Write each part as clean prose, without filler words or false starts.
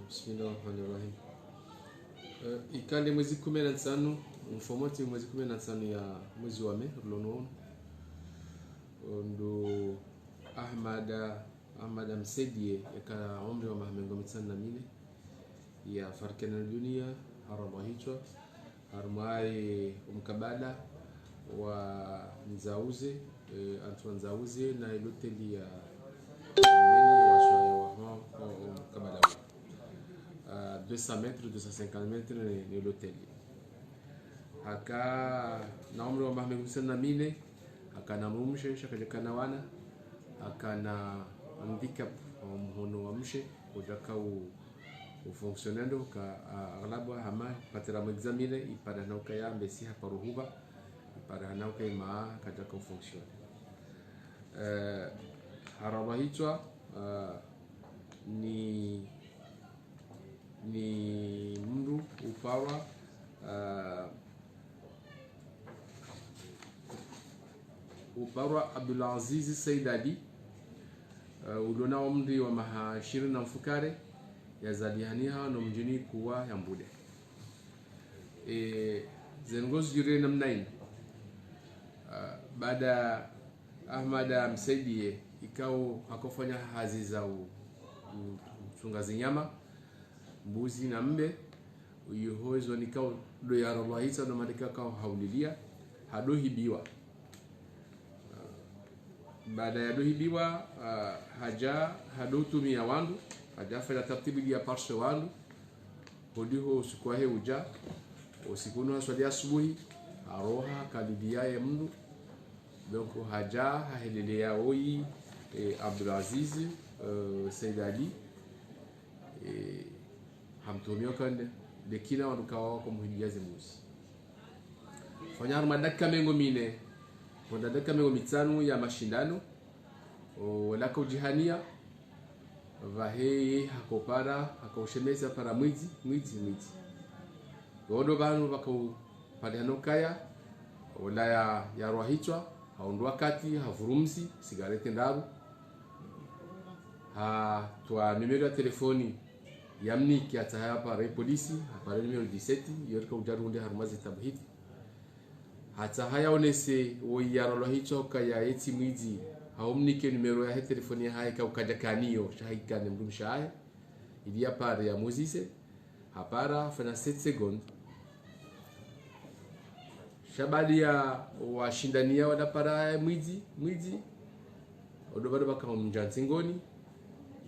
Bismillahirrahmanirrahim. Ikande mwezi 15 mfomoti mwezi 15 ya mwezi wa Mei lono ndo Ahmad Msedie yaka umri wa mahmengo mitsana mine ya farkana dunia harama hicho harmai umkabala wa Nzauze Antoine Nzauze na hoteli ya Kabala 200 mètres, 250 mètres ni l'hôtel. Haka na umri wa mahmengo mitsana mine haka na mumshe shaka na wana haka na handicap mhono wa mshe kujaka ufunctionando ka aglabu hama patera examine ipada nauka ya mbesi hapa ruhuba ipada nauka ima kajaka ufunction haraba hichwa ni mndu upawa upawa Abdulaziz Said Ali ulona umri wa maha 20 na mfukare ya zalihaniha no mjini kuwa ya mbude zengozi jure namnain baada Ahmad Msedie ikao hakofanya hazi za mchungazi nyama mbuzi na mbe uyohozo nikao do ya Allah hisa no madika kao haulilia hadohibiwa baada ya dohibiwa haja hadotumia wandu haja fanya taratibu ya parshe wandu hodiho usikwahe uja usikunu aswali asubuhi aroha kalidia ya mndu donc haja hahelelea oyi Abdulaziz Said Ali hamtumio kande dekina wanukawa kwa muhidiazi musi fanyar madaka mengo mine wadadaka mengo mitanu ya mashindano wala kujihania vahe hakopara hakaushemeza para mwizi wodo banu bakau padano kaya wala ya rohichwa haondwa kati havurumsi sigarete ndaru ha twa numero ya telefoni yamni ki ataya para polisi para numero 17 yorka ujarunde harmazi tabhiti hata haya onese oyaro hicho kaya eti mwizi haumnike numero ya telefoni ya haika ukajakaniyo shahikane mdumshaya idia para ya muzise hapara fana 7 seconds shabali ya washindania wada para mwizi odobado baka mjantsingoni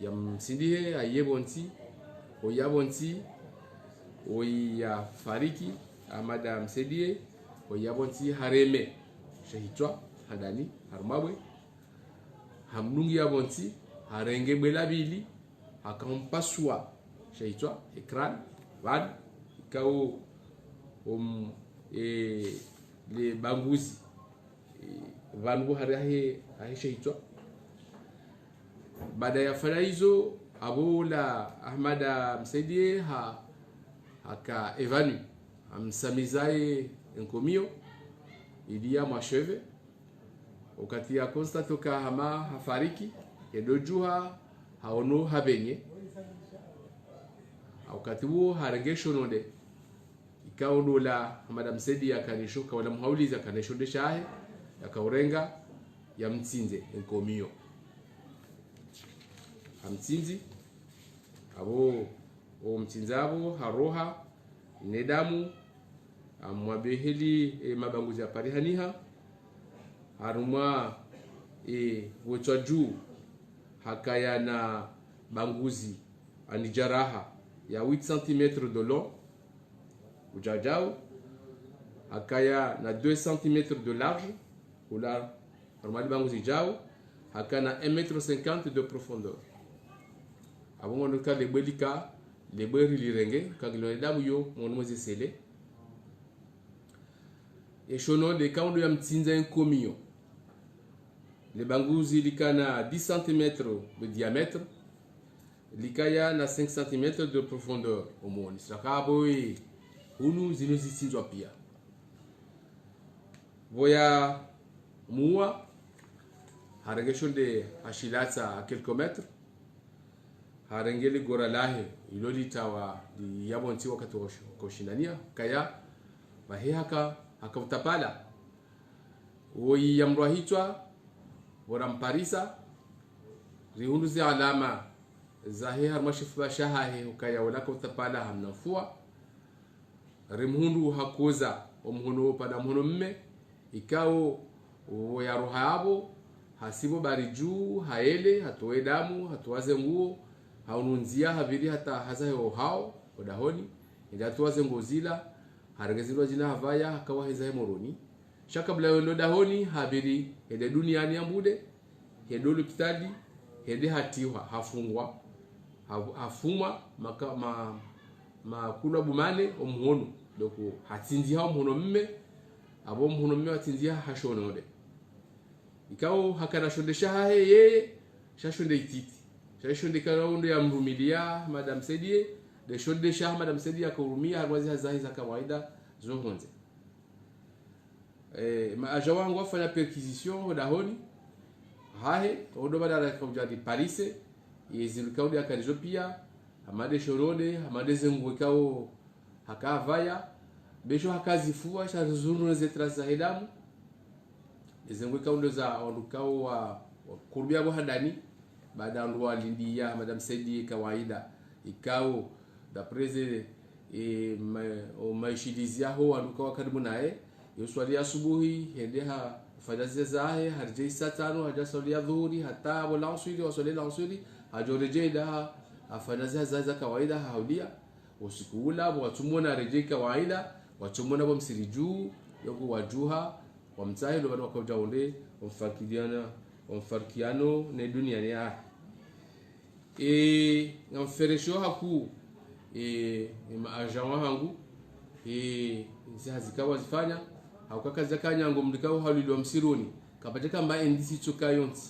ya msindihe ayebonti oyabonti oya fariki Ahmad Msedie oyabonti hareme shahitwa hadani harmabwe hamnungi yabonti harenge belabili akampaswa shahitwa ekran vad ikao le banguzi vangu harahe shahitwa baada ya fanya hizo abola Ahmad Msedie haka evanu amsamizae enkomio idia mwasheve wakati ya constate ka hama hafariki edojuha haono habenye wakati huo haregesho node ikaodola Ahmad Msedie akanishuka wala mhauliza kanishondesha ahe yakaurenga ya mtsinze enkomio hamtsinzi abo mtsinzabo haroha nedamu amwabeheli mabanguzi aparihaniha haruma wotwa juu hakaya na banguzi anijaraha ya 8 cm de long ujajao hakaya na 2 cm de large ula haruma banguzi jao hakaya na 1,50 m de profondeur abongo nuka lebelika leberi lirenge kagilo damu yo monomozi sele eshono de kaundo ya mtsinza enkomio le banguzi likana 10 cm de diamètre likaya na 5 cm de profondeur omoni sakabo hunu zinozitsinzwa pia voya muwa haregesho de hashilata a quelques mètres harengeli gora lahe iloli tawa di yabonti wakati koshindania kaya bahe haka utapala woi yamrwa hitwa wora mparisa rihundu zi alama zahe harmashifu shahahe ukaya wala ka utapala hamnafua rimhundu hakuza omhuno pada mhuno mme ikao ya roha yabo hasibo bari juu haele hatoe damu hatoaze nguo haununzia haviri hata hazahe hao odahoni ndio hatoaze ngozila haragezilwa jina havaya hakawa hezahe moroni shaka bla wendo dahoni habiri hede duniani ambude hedolu kitadi hede hatiwa hafungwa hafuma makula bumane omhono doko hatinzia omhono mme abo omhono mme hatinzia hashonode ikao hakana shondesha hae yeye shashonde ititi shashonde karondo ya mrumilia madam Sedie de shondesha madam Sedie akurumia harwazi hazahi za kawaida zohonze maaja wangu wafanya perquisition dahoni hahe odo badala kaujadi parise yezilikaudi akarizo pia amade shorode amade zengu ikao hakavaya besho hakazifua shazuru zetraza hedamu zengu ikao za ondukao wa kurbia bo hadani baada ndo walindia madam Sedie kawaida ikao da preze maishilizia ho ondukao karibu nae yuswali asubuhi hendeha fadazi zahe harjei satano haja swali dhuhuri hata wala usuli waswali la usuli hajoreje da afadazi za kawaida haudia usiku ula watumona rejei kawaida watumona bomsiriju yoko wajuha wamtsahi ndo wakajaonde omfarkiano ne dunia ya ngamferesho haku maajawa hangu zihazikawa zifanya haukaka zakanyango mlikao halilwa msironi kapateka mba endisi chokayonti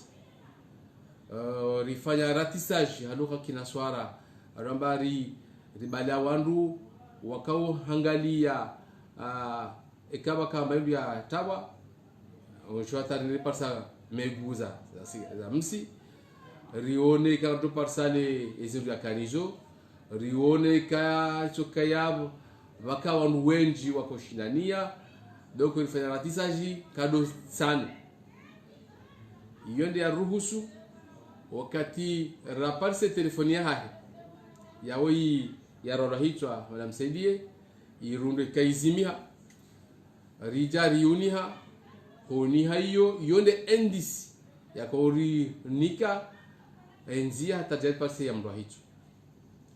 rifanya ratissage haluka kinaswara arambari ribala wandu wakao hangalia ekaba kamba ya tawa oshwatari parsa meguza za msi rione kanto parsale eziru ya kanizo rione ka chokayabo wakawa wengi wakoshindania donc ilifanya ratissage kado sana yonde ya ruhusu wakati raparse telefonia hahe yaoi ya rola hitwa madam Sedie irunde kaizimiha rijari uniha honiha hiyo yonde endisi ya kauri nika enzia hata jet parse ya mro hitwa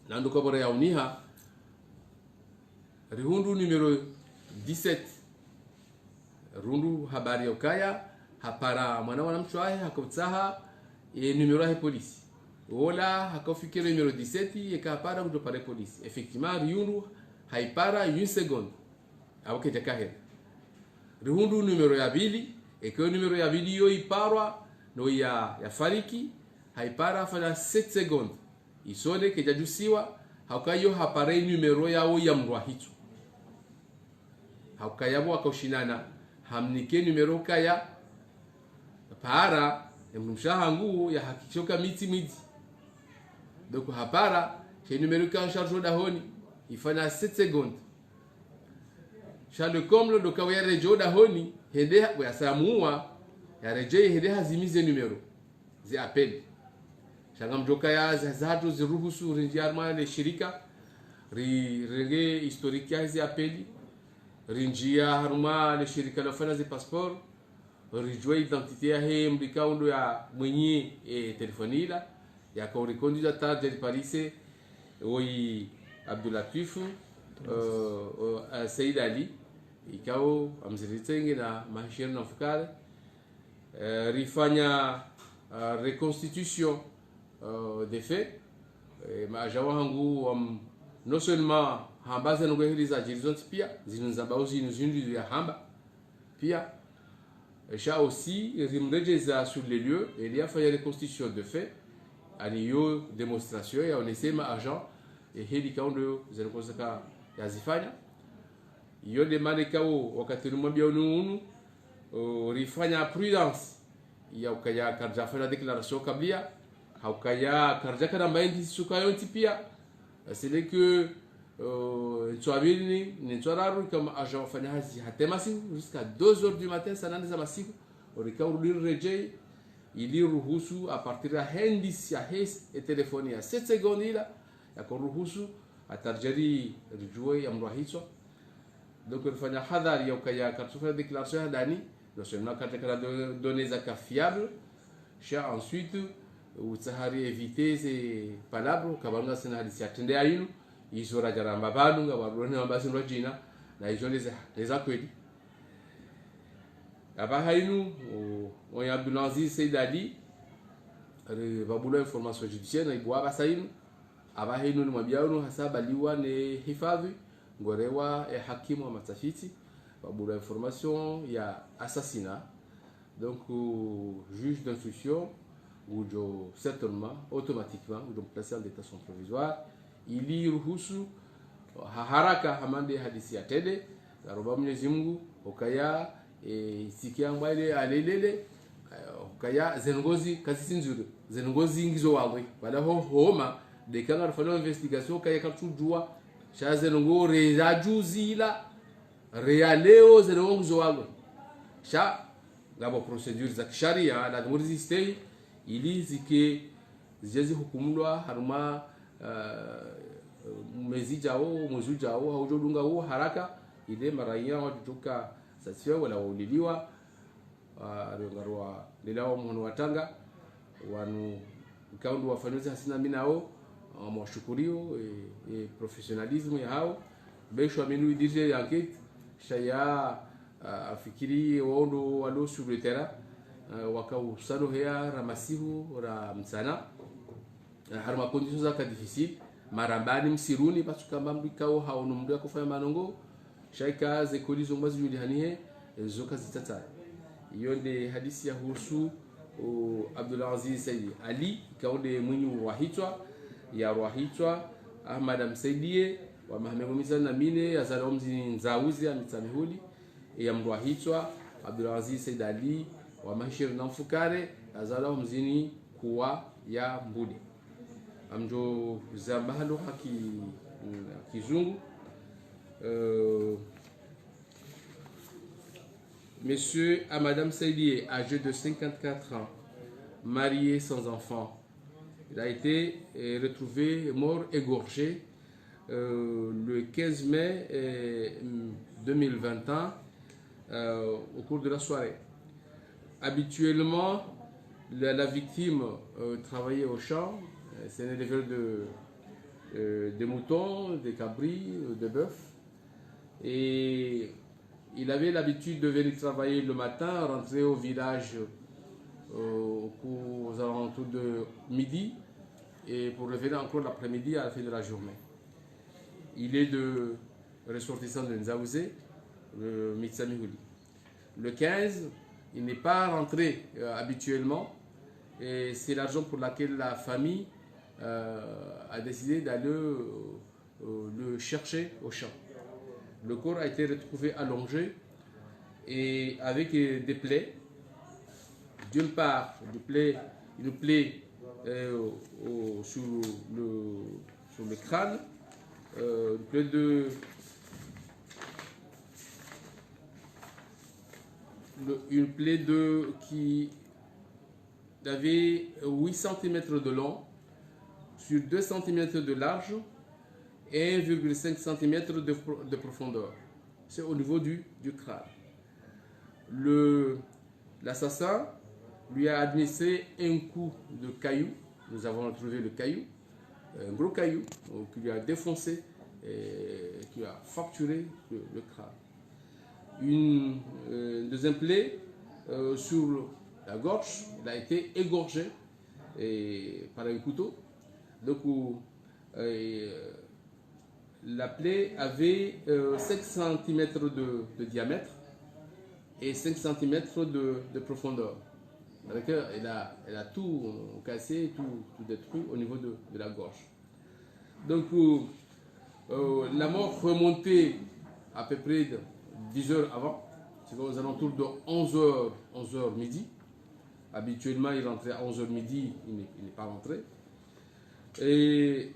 nando kabora ya uniha rihundu numero 17 rundu habari okaya hapara mwana mchwae hakotsaha numero ya polisi wala hakafikira numero 17 yakapara kuto pare polisi effectivement riundu haipara 1 seconde awoke takahera rundu numero ya 2 eko numero ya video iparwa no ya fariki haipara fana 7 seconde isone kejajusiwa hakayo hapare numero yao ya mrwa hitu hakayabo akoshinana hamnike numero kaya para mshahangu ya hakichoka miti donc hapara che numero ka charge dahoni ifanya 7 secondes shale komlo do kawe rejo dahoni hede ya samua ya reje hede hazimize numero zi appel shanga mjoka ya zatu ziruhusu rinjarma le shirika renge historique ya zi appeli rinjia haruma le shirika la fana zi passeport rijwe identité ya he mbikaundo ya mwenye telefonila ya kwa reconduit à de Paris oi Abdulatif Said Ali ikao amziritenge na mahishir na fukare rifanya reconstitution des faits maajawa hangu non seulement hambaza ngwehiliza jirizonti pia zinunzabauzi nuzindu ya hamba pia sha aussi rimrejeza sur les lieux et il y a fait reconstitution de faits aniyo demonstration ya onesema agent heli kaundo zinakozaka yazifanya iyo demande kao wakati rumwambia unu rifanya prudence ya ukaya karjafanya declaration kablia haukaya karja kana mbaindi sukayo tipia c'est que ntswabini ni ntswararu kama agent wafanya hazi hatemasi jusqu'à 2 heures du matin sanane za masiku orika urudi rejei ili ruhusu a partir ya hendisi ya hes e telefoni ya 7 secondes ila yako ruhusu atarjari rujue ya mrahitwa donc rufanya hadhari ya ukaya kartufa déclaration ya dani donc c'est une carte de données zaka fiable cha ensuite utahari éviter ces palabres kabanga sina hadisi atende ayinu izora jaramba bantu ngabarone ambasi ndojina na izo les akwedi aba hayinu on ya Abdulaziz Said Ali babula information judiciaire na ibwa basainu aba hayinu ni mwabiano hasaba liwa ne hifadhi ngorewa hakimu wa matafiti babula information ya assassinat donc juge d'instruction ou certainement automatiquement ou donc placé en détention provisoire ili ruhusu haraka hamande hadisi ya tede garoba Mwenyezi Mungu ukaya sikia mbale alelele ukaya zengozi kasi nzuri zengozi ngizo wawe bala homa de kanga rafano investigation kaya katujua cha zengo rezajuzila realeo zengo ngizo wawe cha ngabo procedure za kisharia na resiste ili zike zijezi hukumulwa haruma mwezi jao mwezi jao haujodunga huo haraka ile maraia watutoka sasa wala wauliliwa ngarwa lilao mhono watanga wanu kaundu wafanyuzi hasina minao mwashukurio professionalisme ya hao besho aminu idije enquête shaya afikiri waondo walo sur le terrain wakausano hea ramasihu ra msana harma conditions zaka difficile marambani msiruni basuka mbikao haono mndu yakufanya manongo shaika zekoli zombazi julihanihe zoka zitata iyo ndi hadisi ya husu Abdulaziz Said Ali kaonde mwinyu wahitwa Ahmad Amsaidie wa mahamengomiza na mine ya zalomzi nzauzi ya mitsamihuli ya mruahitwa Abdulaziz Said Ali wa mahishir na mfukare azala mzini kuwa ya mbudi amjo zambahalo kizungu Monsieur à Madame Saidie, âgé de 54 ans, marié sans enfant. Il a été retrouvé mort égorgé le 15 mai 2021 au cours de la soirée. Habituellement, la victime travaillait au champ, c'est un éleveur de moutons, de cabris, de bœufs. Et il avait l'habitude de venir travailler le matin, rentrer au village aux alentours de midi et pour revenir encore l'après-midi à la fin de la journée. Il est de ressortissant de Nzaouzé, le Mitsamihuli. Le 15, il n'est pas rentré habituellement et c'est la raison pour laquelle la famille a décidé d'aller le chercher au champ. Le corps a été retrouvé allongé et avec des plaies. D'une part, une plaie sur le crâne, une plaie qui avait 8 cm de long sur 2 cm de large et 1,5 cm de profondeur. C'est au niveau du crâne. L'assassin lui a administré un coup de caillou. Nous avons trouvé le caillou, un gros caillou qui lui a défoncé et qui a fracturé le crâne. Une deuxième plaie sur la gorge, il a été égorgé par un couteau. Donc, la plaie avait 5 cm de diamètre et 5 cm de profondeur. Elle a tout cassé, tout détruit au niveau de la gorge. Donc, la mort remontait à peu près de 10 heures avant, c'est aux alentours de 11 heures midi. Habituellement, il rentrait à 11h midi, il n'est pas rentré. Et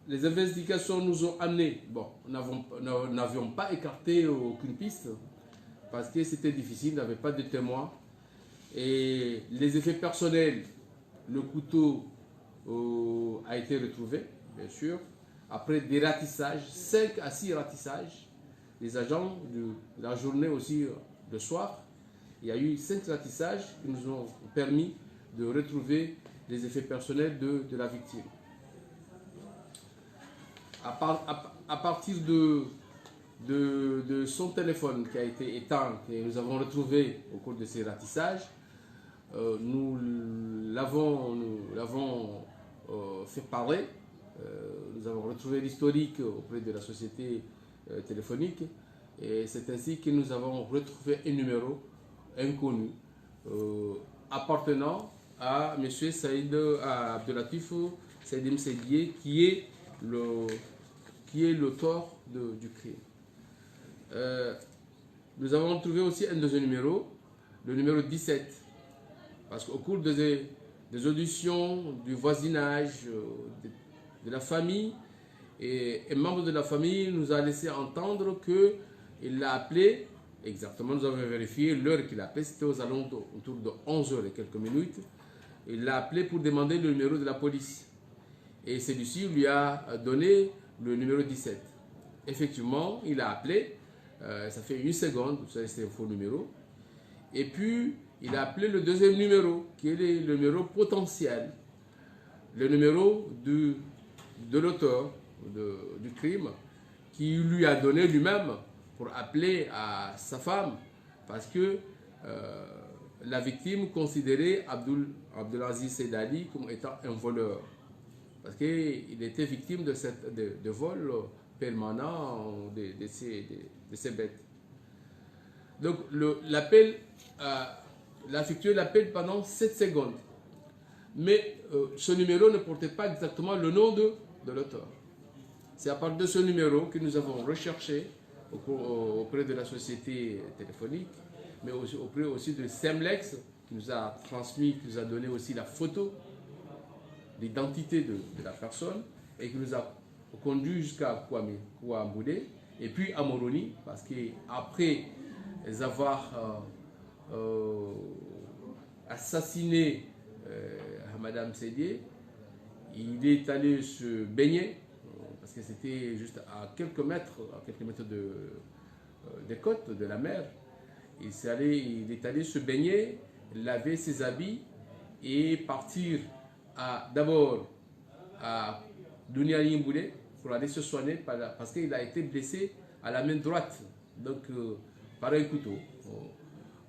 les investigations nous ont amenés, bon, nous n'avions pas écarté aucune piste, parce que c'était difficile, il n'y avait pas de témoins. Et les effets personnels, le couteau a été retrouvé, bien sûr, après des ratissages, 5 à 6 ratissages. Les agents de la journée aussi, le soir, il y a eu 5 ratissages qui nous ont permis de retrouver les effets personnels de la victime. À partir de son téléphone qui a été éteint, que nous avons retrouvé au cours de ces ratissages, nous l'avons fait parler. Nous avons retrouvé l'historique auprès de la société téléphonique et c'est ainsi que nous avons retrouvé un numéro inconnu appartenant à M. Abdelatif Saïd Msedié qui est l'auteur du crime. Nous avons trouvé aussi un deuxième numéro, le numéro 17, parce qu'au cours des auditions du voisinage, de la famille, et un membre de la famille nous a laissé entendre qu'il l'a appelé, exactement, nous avons vérifié l'heure qu'il a appelé, c'était aux alentours autour de 11h et quelques minutes. Il l'a appelé pour demander le numéro de la police. Et celui-ci lui a donné le numéro 17. Effectivement, il a appelé, ça fait une seconde, vous savez, c'est un faux numéro. Et puis, il a appelé le deuxième numéro, qui est le numéro potentiel, le numéro de l'auteur du crime, qui lui a donné lui-même pour appeler à sa femme, parce que la victime considérait Abdelaziz Saïdali comme étant un voleur, parce qu'il était victime de vol permanent de ces bêtes. Donc l'appel, il a effectué l'appel pendant 7 secondes, mais ce numéro ne portait pas exactement le nom de l'auteur. C'est à partir de ce numéro que nous avons recherché auprès de la société téléphonique, mais aussi auprès aussi de Semlex, qui nous a transmis, qui nous a donné aussi la photo, l'identité de la personne, et qui nous a conduit jusqu'à Kouamboudé, et puis à Moroni, parce qu'après avoir assassiné Madame Sédié, il est allé se baigner, parce que c'était juste à quelques mètres des côtes de la mer. Il est allé se baigner, laver ses habits et partir d'abord à Dunia Yimboulé pour aller se soigner parce qu'il a été blessé à la main droite, donc par un couteau.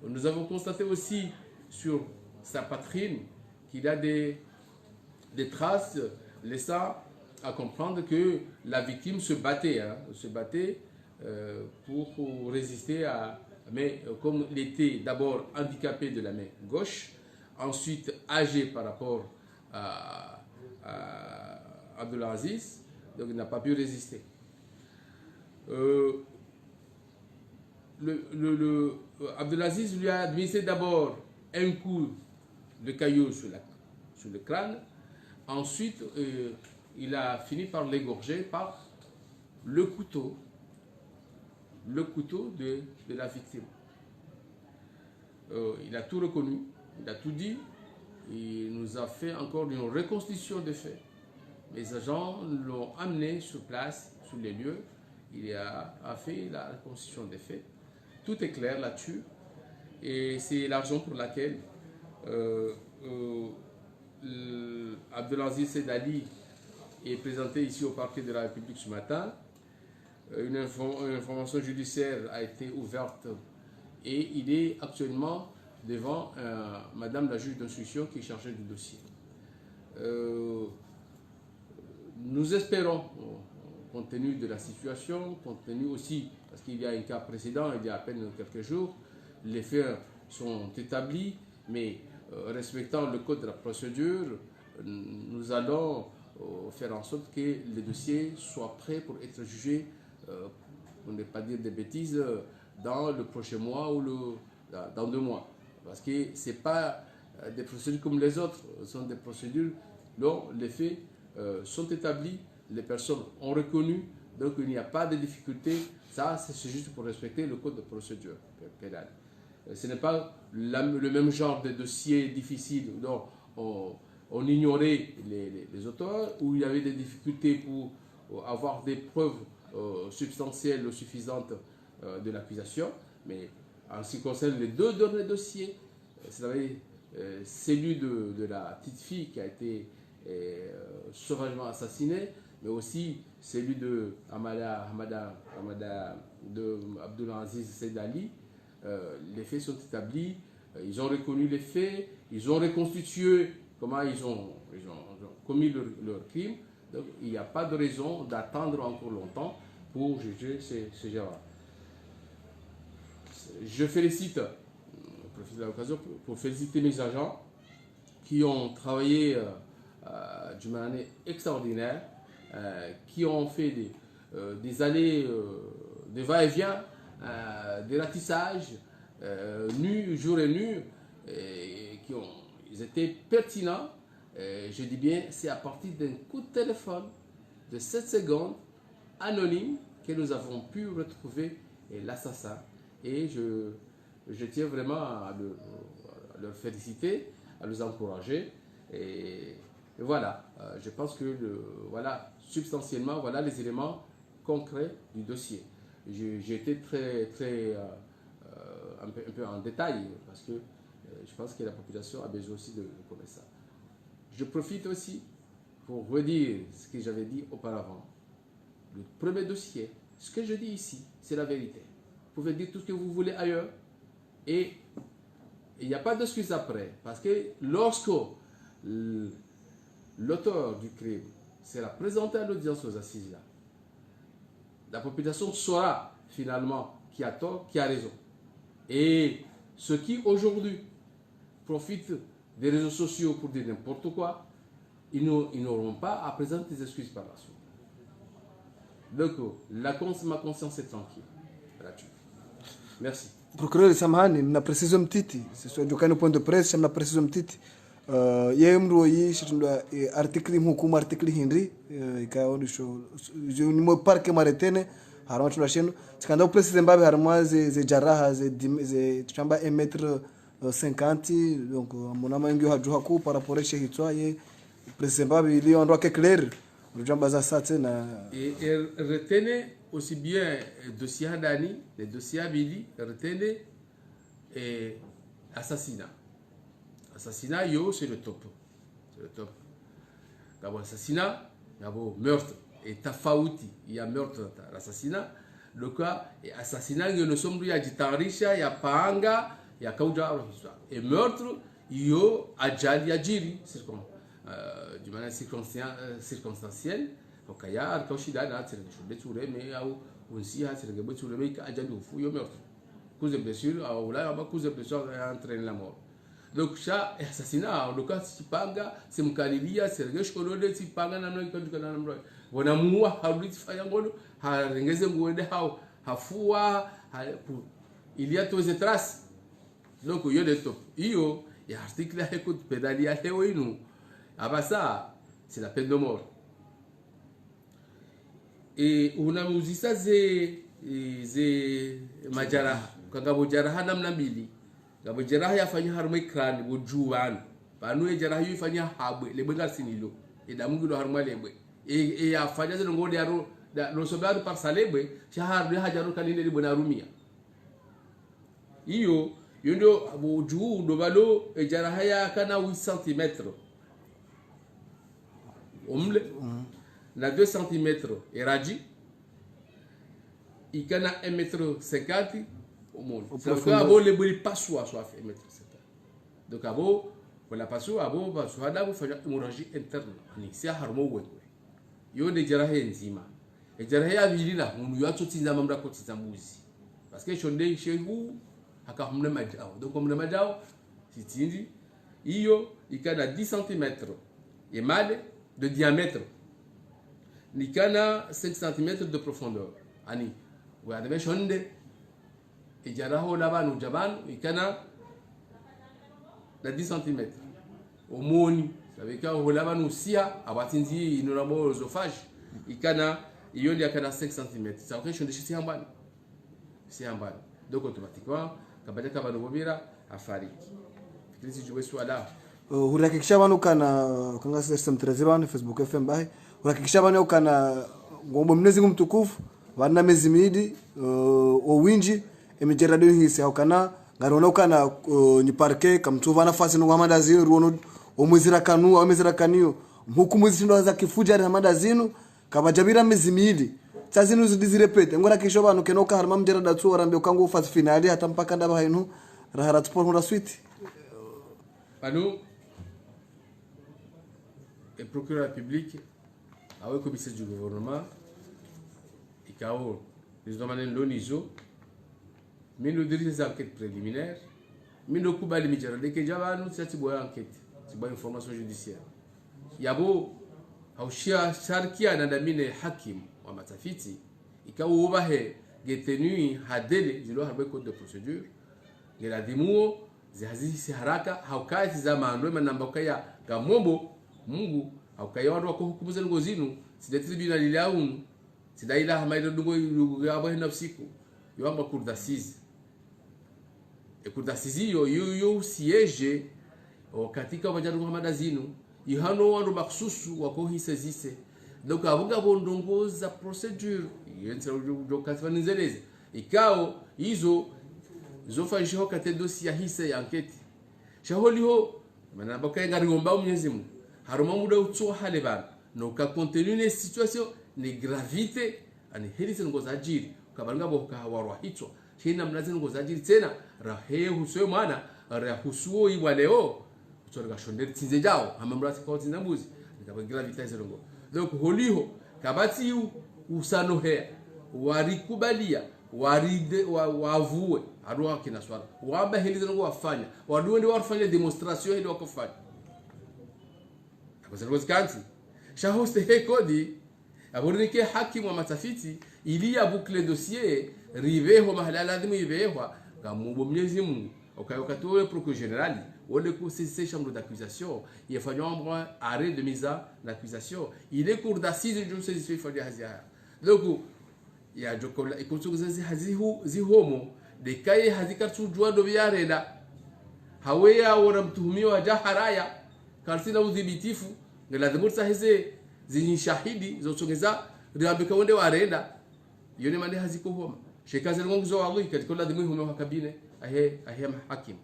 Nous avons constaté aussi sur sa poitrine qu'il a des traces laissant à comprendre que la victime se battait, pour résister mais comme il était d'abord handicapé de la main gauche, ensuite âgé par rapport à Abdelaziz, donc il n'a pas pu résister. Abdelaziz lui a administré d'abord un coup de caillou sur le crâne, ensuite il a fini par l'égorger par le couteau de la victime. Il a tout reconnu, il a tout dit, il nous a fait encore une reconstitution des faits. Les agents l'ont amené sur place, sur les lieux, il a fait la reconstitution des faits. Tout est clair là-dessus, et c'est la raison pour laquelle Abdelaziz Saïdali est présenté ici au parquet de la République ce matin. Une information judiciaire a été ouverte et il est actuellement devant Madame la juge d'instruction qui est chargée du dossier. Nous espérons, compte tenu de la situation, compte tenu aussi, parce qu'il y a un cas précédent, il y a à peine quelques jours, les faits sont établis, mais respectant le code de la procédure, nous allons faire en sorte que le dossier soit prêt pour être jugé, pour ne pas dire des bêtises, dans le prochain mois ou dans 2 mois. parce que ce n'est pas des procédures comme les autres, ce sont des procédures dont les faits sont établis, les personnes ont reconnu, donc il n'y a pas de difficulté. Ça, c'est juste pour respecter le code de procédure pénale. Ce n'est pas le même genre de dossier difficile dont on ignorait les auteurs, où il y avait des difficultés pour avoir des preuves substantielles ou suffisantes de l'accusation. Mais en ce qui concerne les deux derniers dossiers, celui de la petite fille qui a été sauvagement assassinée, mais aussi celui de Abdulaziz Saïd-Ali, les faits sont établis, ils ont reconnu les faits, ils ont reconstitué comment ils ont commis leur crime. Donc il n'y a pas de raison d'attendre encore longtemps pour juger ces gens-là. Je félicite, je profite de l'occasion pour féliciter mes agents qui ont travaillé d'une manière extraordinaire, qui ont fait des années de va-et-vient, des ratissages, jour et nuit, ils étaient pertinents. Je dis bien, c'est à partir d'un coup de téléphone de 7 secondes, anonyme, que nous avons pu retrouver l'assassin. Et je tiens vraiment à leur féliciter, à les encourager. Et voilà, je pense que voilà, substantiellement, voilà les éléments concrets du dossier. J'ai été un peu en détail parce que je pense que la population a besoin aussi de connaître ça. Je profite aussi pour redire ce que j'avais dit auparavant. Le premier dossier, ce que je dis ici, c'est la vérité. Vous pouvez dire tout ce que vous voulez ailleurs et il n'y a pas d'excuse après. Parce que lorsque l'auteur du crime sera présenté à l'audience aux assises, là, la population saura finalement qui a tort, qui a raison. Et ceux qui aujourd'hui profitent des réseaux sociaux pour dire n'importe quoi, ils n'auront pas à présenter des excuses par la suite. Donc, ma conscience est tranquille là-dessus. Merci. Procureur samahani, na preciso mtiti sio jukani point de presse na preciso mtiti yeye mro yi shitundwa article mhukumu article hindi ikaonisho je ni parke maretene harama tunasheno sikanda precise mbabe harama ze jaraha ze chamba 1m50 donc mona mangi hajuha ku par rapport à hitwa ye precise mbabe ili on doit que clair le jamba za ça tena et retenez aussi bien dossier Hadani, les dossiers Abili, retenez et assassinat. Assassinat, c'est le top. C'est le top. D'abord assassinat, d'abord meurtre. Et tafauti, il y a meurtre, l'assassinat. Le cas, et assassinat, il y a le sombre, il y a Jitarisha, il y a Panga, il y a Kauja. Et meurtre, il y a Adjali, Adjiri, c'est comme d'une manière circonstancielle. Donc, il y a un Kaushida, c'est le chose de mais on s'y a, c'est le chose de mais il y a un fou, meurtre. Cause de blessure, ou là, il y a cause de blessure qui entraîne la mort. Donc, ça, assassinat, en le cas, si Panga, c'est Mkalilia, c'est le chose de si Panga, n'a pas eu de canal. On a moua, a eu de fayangolo, a rengezé moué de hao, a foua, il y a tous les traces. Donc, il y a des top. Il y a un article à écoute, pédalia, et nous. Après ça, c'est la peine de mort. Et on a dit ça, c'est Majaraha. Quand on a Jaraha, nam nambili. Quand on Jaraha, il a fallu harmer crâne, ou jouan. Panu et Jaraha, il fallait habwe, les bengas sinilo. Et d'amour de harmer les bouets. Et il a fallu que l'on ait le soldat par salébé, Shahar de Hajaro Kanine de Bonarumia. Iyo, yondo, au jou, Dovalo, et Jaraha, kana 8 cm. Omle. Na 2 cm et Raji, il y a 1,50 m au monde. Donc, abo le boli passoa soit fait 1,50 m. Donc, abo, voilà passoa, abo, passoa, d'abo, fait une hémorragie interne. C'est un harmo wet. Yo de jarahe nzima. Et jarahe ya vilila, on lui a tout tinza mamra ko tizambuzi. Parce que chonde chez vous, haka humne majao. Donc, humne majao, si tinzi, iyo, il y a 10 cm et mal de diamètre. Il y a 5 cm de profondeur. Ani, vous avez chonde. Et jaraho laban ou jaban, il y a na 10 cm omoni sabeka olaba nusia abatinzi inoramo oesophage ikana iyo ndia kana 5 cm ça fait chose de hambani si hambani donc automatiquement kabanja kabano bobira afariki fikiri jiwe swala hurakikisha banu kana kanga system 13 banu Facebook FM bai hurakikisha banu kana ngombo mnezi mtukufu bana mezimidi owinji emijerado hisi haukana ngarona ukana ni parke kamtuva nafasi no madazino ruono omuzira kanu amezira kanio mhukumu zindo za kifuja na madazino kabajabira mezimidi tsazino zidizirepete ngora kisho banu kenoka harma mjerada tso rambe ukango fast finali hata mpaka ndaba hainu rahara sport hora suite banu et procureur public avec commissaire du gouvernement ikao les domaines lonizo mais nous dirige des enquêtes préliminaires mais nous kubali mijara deke jabanu tsati boya enquête tiba information judiciaire yabo haushia sharkia na damine hakim wa matafiti ikao ubahe getenu hadele zilo harbe code de procédure ngela dimuo zihazihi haraka haukazi za maandwe manamba kaya gamombo Mungu haukaya watu wako hukumu za ngozinu sidatribunal ilaun sidaila hamaida dungo yabo nafsiku yamba kurdasiz ekurdasizi yo siege katika wajaru Muhammad azinu ihano wandu maksusu wako hisezise donc avuga bondongoza procedure yentra jo katfanzeleze ikao hizo zofanyisho kate dossier hise ya enquête shaholiho manamba kaya ngariomba Mwenyezi Mungu haruma muda utso haleba no ka contenu ne situation ne gravité ani helise ngoza ajiri kabaranga bo ka warwa hitwa hina mnazi ngoza ajiri tena rahe huso mwana rahusuo iwa leo utorga shonderi tinze jao amamrati kwa tinza mbuzi nikaba gravité zelongo donc holiho kabati usano he warikubalia waride wavue arwa kina swala wamba helise ngo wafanya waduwe ndio wafanya demonstration ndio wakofanya Kwa kanti shahoste he kodi aburike hakimu wa matafiti ili ya boucle dossier riveho mahala lazima iveho kamubo Mwenyezi Mungu wakatoe procureur général wale ku cesser chambre d'accusation il faut un arrêt de mise en accusation il est cour d'assises je sais il faut dire hazia donc ya jokola ikutuzazi hazihu zihomo de kai hazikartu jua do biareda haweya wala mtuhumiwa jaharaya karsina udhibitifu lazima hizi zinyi shahidi zosongeza riabika wende warenda yone mande haziko homa shekaze ngonzo wallahi katika lazima homa hakabine ahe hakim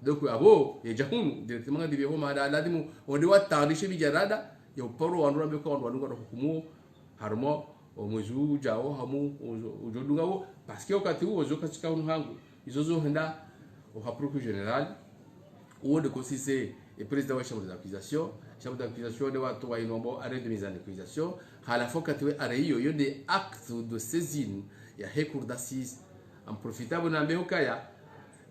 donc abo ya jahunu directement de homa lazima wende watarishe bijarada ya uporo wandu beka wandu hukumu harmo omuzu jao hamu ujodungawo parce que wakati huo zoka chika hangu izozo henda au procureur général ou de consiste et président de la chambre d'accusation de watu wa inombo arrêt de mise en accusation à la fois katwe arrêt yo des actes de saisine ya cour d'assises en profitable na mbekaya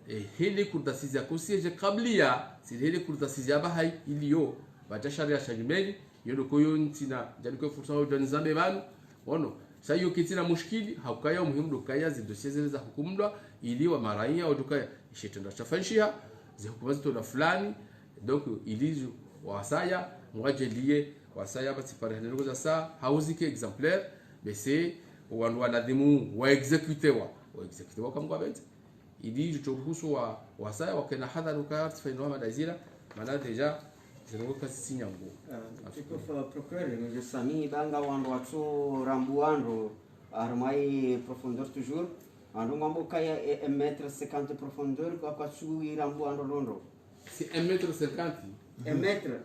et hele cour d'assises ya kosiege kablia si hele cour d'assises ya bahai ilio bacha sharia shajumeli yodo koyo ntina jaliko fursa ho janzambe banu ono sayo kitina mushkili haukaya muhimu dokaya zi dossiers za hukumdwa ili wa maraia au dokaya shetenda chafanshia zi hukumazi la fulani donc ilizo wasaya mwajelie wasaya batipare ndogo za saa hauzike exemplaire mais c'est wandu wanadimu wa executewa kama kwa bete ilizo chobuhusu wa wasaya wakena hadharu ka artifaino madazira maana deja zero kasi sinyango tipo procureur nous sami banga wandu watu rambuando armai profondeur toujours ando ngombo kaya 1m50 profondeur kwa su rambuando londo c'est 1m50 1 mètre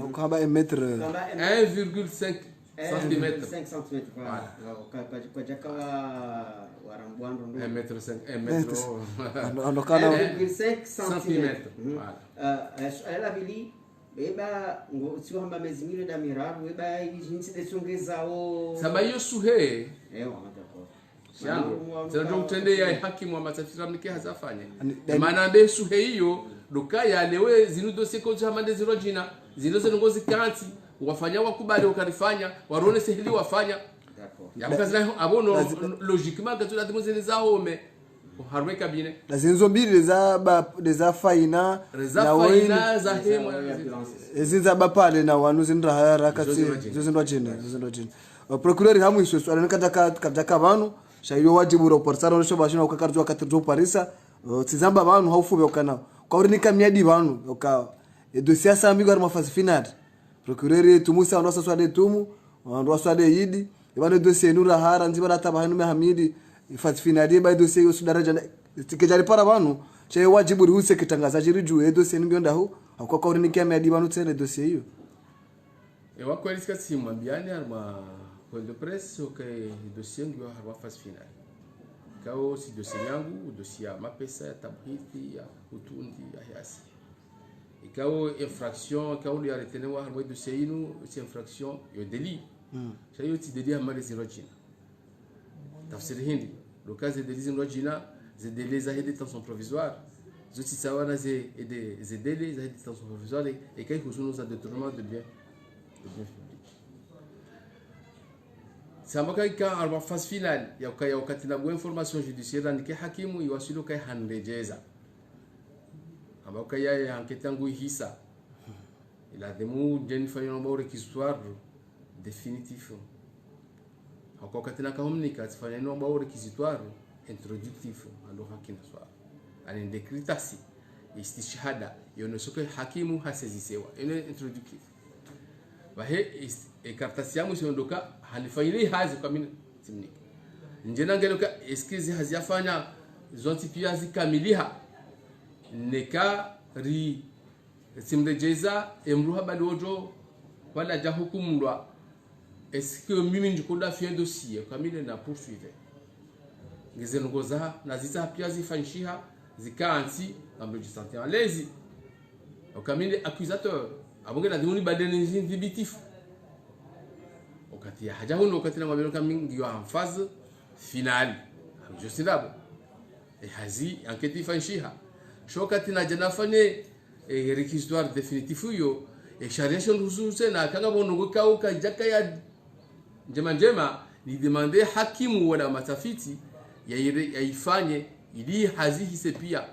on kaba 1m 1,5 cm 5 cm voilà kwa jaka wa rambuando ndo 1m5 1m ando kana 1,5 cm voilà ela vili beba ngo sio hamba mezimile da miraru beba jinsi de songezao sabayo suhe d'accord yango zero mtende ya hakimu wa matafiti mnike hazafanya maana be suhe hiyo dokaya lewe zinu dossier ko jamande zero jina zino zenongozi kanti wafanya wakubali wakarifanya warone sehili wafanya d'accord yakaza abono logiquement que tu la demoiselle za home harwe kabine na zinzo mbili za faina na faina za hemo zinza bapale na wanu zinra harakati zozindwa jene procureur hamu iso swala kataka banu shayo wajibu reporter ono shobashina ukakarjwa katirjo parisa tizamba banu haufube ukana kwa uri nikamiadi banu uka dossier sambigo arma phase finale procureur tumusa ndo swade tumu ndo swade yidi ibane dossier nura hara nzibara tabahanu mehamidi phase finale ba dossier yo sudaraja tikejari para banu shayo wajibu ruhuse kitangaza jiri dossier nibionda hu kwa uri nikamiadi banu tsene dossier hiyo kweli sikati mwambiani arma point de presse okay dossier ndio harwa phase finale kao si dossier yangu dossier ya mapesa ya tabhiti ya utundi ya yasi ikao infraction kao ya retenewa harwa dossier inu c'est infraction yo délit chayo ti délit amali zirojina tafsiri hindi le cas de délit zirojina ze délais za détention provisoire zoti sawana ze délais za détention provisoire et kai kusuno za détournement de biens publics. Sambaka ika arba phase finale ya wakati na information judiciaire ndike hakimu iwasilo kai hanrejeza ambako ya enquête yangu hisa ila demu jeni fayo no réquisitoire définitif hako katina communicat fayo no réquisitoire introductif alo hakina swala ani decretasi istishhada yonosoke hakimu hasezisewa ene introductif bahe ekartasi yamu siondoka halifaili hazi kwa mimi timniki njena ngeloka eskizi haziyafanya zonti pia zikamiliha neka ri simrejeza emruha badojo wala ja hukumulwa eske mimi ndikoda fien dossier kwa mimi na poursuivre ngezengoza na zita pia zifanishiha zikanti ambe de santé en lezi okamini accusateur abonge na dimuni badeni zindibitif wakati haja huno wakati na mwabeno kamingi yo en phase finale je sais là hazi enquête fanishiha shokati na jana fanye réquisitoire définitif yo sharia shonruhusu na kanga bonongo kauka jaka ya njema ni demander hakimu wala matafiti yaifanye ili hazi hise pia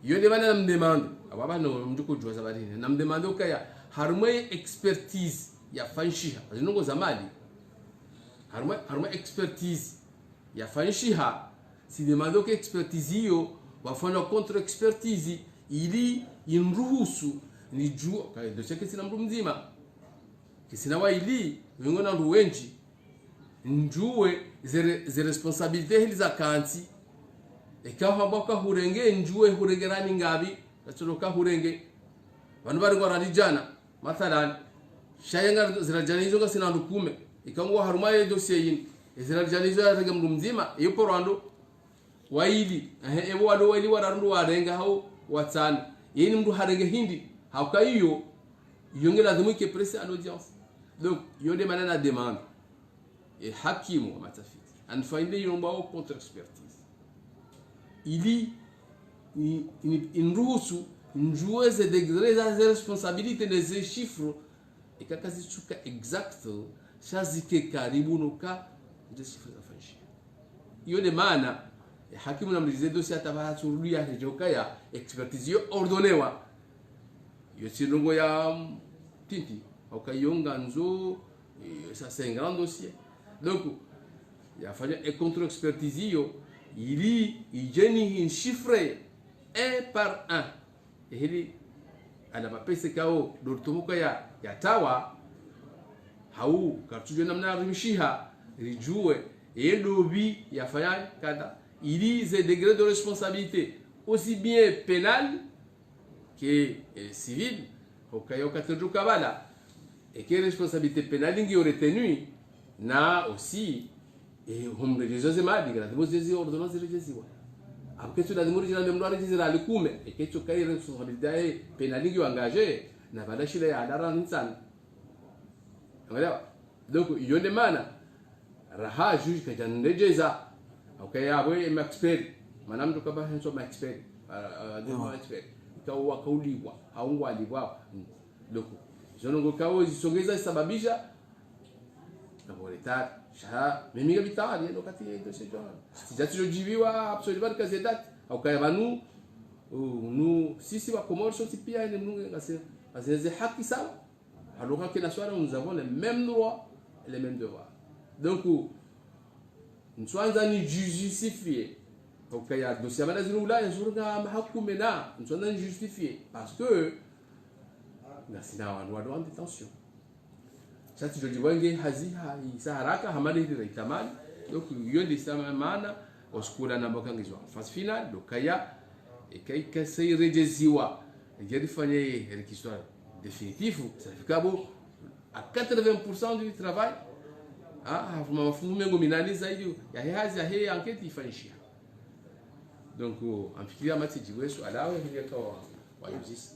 yo demande na demande ababa no mduko jwa zabadini na demande ukaya harumwe expertise ya fanishiha zinongo zamali harumwe expertise ya fanishiha si demande que expertise hiyo wafanya contre expertise ili inruhusu ni juu kaya dossier kisina mtu mzima kisina wa ili ngona ruwenji njue ze responsabilité hili za kanti ekaho ambaka hurenge njue hurengerani ngabi atoroka hurenge banu bari ngora rijana mathalan shayenga zirajanizo gasina ndukume ikangwa harumaye dossier yin zirajanizo yarega mtu mzima yupo rwando waili ebo wado waili warandu warenga hao watana yini mtu harenge hindi hauka hiyo yonge lazima ke presse à l'audience donc yode manana demande et hakimu wa matafiti anfainde yomba au contre expertise ili inruhusu njue ze degré za responsabilité des chiffres et kakazi chuka exact shazike karibu nuka des chiffres afanshi yode mana hakimu na mlize dossier atabaha turudia hejoka ya expertise yo ordonewa yo chirungo ya tinti okayonga nzo ça c'est un grand dossier donc il a fallu et contre expertise yo il y chiffré un par un et il ana mapesa kao dortomuka ya tawa hau kartujo namna rimishiha rijue et lobi ya fanya kada il y a des degrés de responsabilité aussi bien pénal que civil au kayo katerju kabala et que responsabilité pénale ngi retenue na aussi et hum religieuse madi grande vous disiez ordonnance religieuse après tout la demande de la religieuse la likume et que tu kay responsabilité pénale ngi engagé na bala shile ya dara nsan ngala donc yone mana raha juge ka janrejeza okay abwe expert manam tukaba henso expert expert kawa kauliwa haungwa aliwa donc zonongo kawo zisogeza sababisha laboratório já mimi habitali no kati do sejon se já te jibiwa absolument kazedat au kaya manu no sisi wa commerce ti pia ni mnungu ngase azeze haki sawa alors que national nous avons les mêmes droits et les mêmes devoirs donc nous sommes ni justifier au kaya dossier bana zirula yazurga mahakume na nous sommes justifier parce que nasina wa en détention ça tu dis wange haziha isa haraka hamali ritamali donc yonde sama maana oskula na mbakangizwa phase finale do kaya ikaika sai rejeziwa ngeri fanye rekiswa définitif ça fait cabo à 80% du travail mafumu mengo minani zaidi ya hazi ya hii enquête ifanyishia donc amfikiria mati jiwesu alawe hiyo kwa wa justice